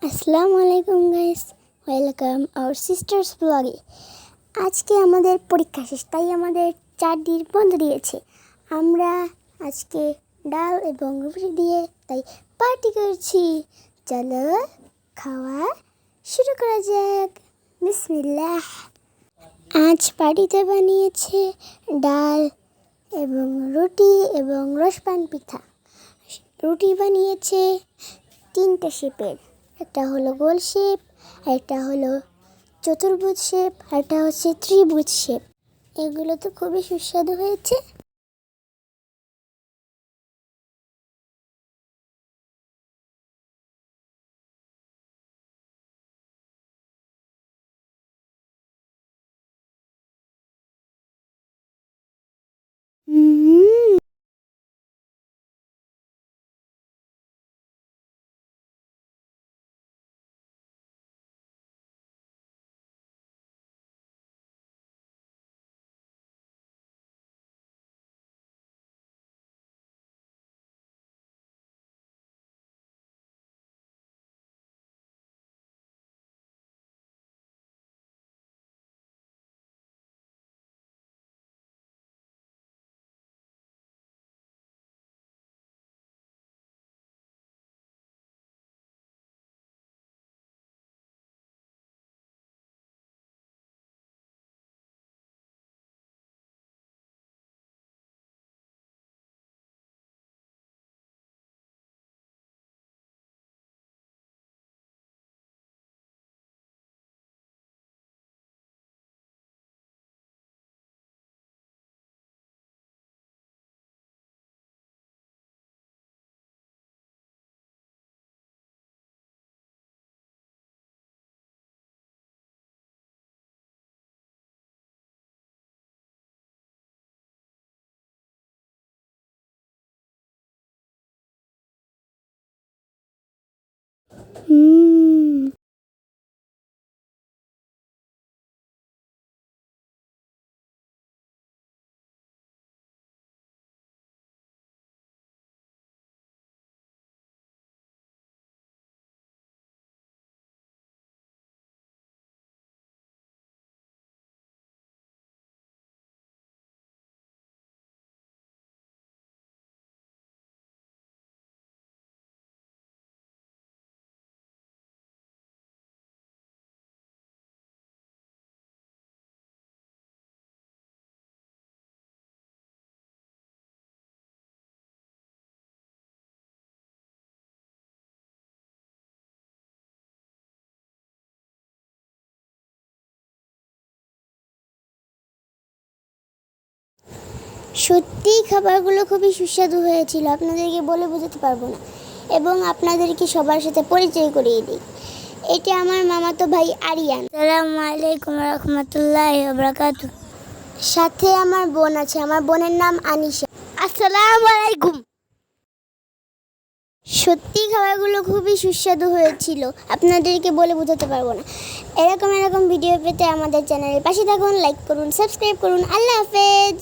আসসালামু আলাইকুম guys, welcome hour sisters ব্লগে। আজকে আমাদের পরীক্ষা শেষ, তাই আমাদের 4 দিন বন্ধ দিয়েছে। আমরা আজকে ডাল এবং রুটি দিয়ে তাই পার্টি করছি। চলো খাওয়া শুরু করা যাক। বিসমিল্লাহ। আজ পার্টিতে বানিয়েছে ডাল এবং রুটি এবং রসপান পিঠা। রুটি বানিয়েছে 3টে শেপের, একটা হলো গোল শেপ, একটা হলো চতুর্ভুজ শেপ, একটা হচ্ছে ত্রিভুজ শেপ। এগুলো তো খুবই সুস্বাদু হয়েছে। হুম। হুম। সত্যিই খাবারগুলো খুবই সুস্বাদু হয়েছিল, আপনাদেরকে বলে বোঝাতে পারবো না। এবং আপনাদেরকে সবার সাথে পরিচয় করিয়ে দিই, এটা আমার মামাতো ভাই আরিয়ান। আসসালামু আলাইকুম রহমতুল্লাহি ওয়া বারাকাতুহু। সাথে আমার বোন আছে, আমার বোনের নাম আনিশা। আসসালামু আলাইকুম। সত্যি খাবারগুলো খুবই সুস্বাদু হয়েছিল, আপনাদেরকে বলে বোঝাতে পারবো না। এরকম ভিডিও পেতে আমাদের চ্যানেলের পাশে থাকুন, লাইক করুন, সাবস্ক্রাইব করুন। আল্লাহ হাফেজ।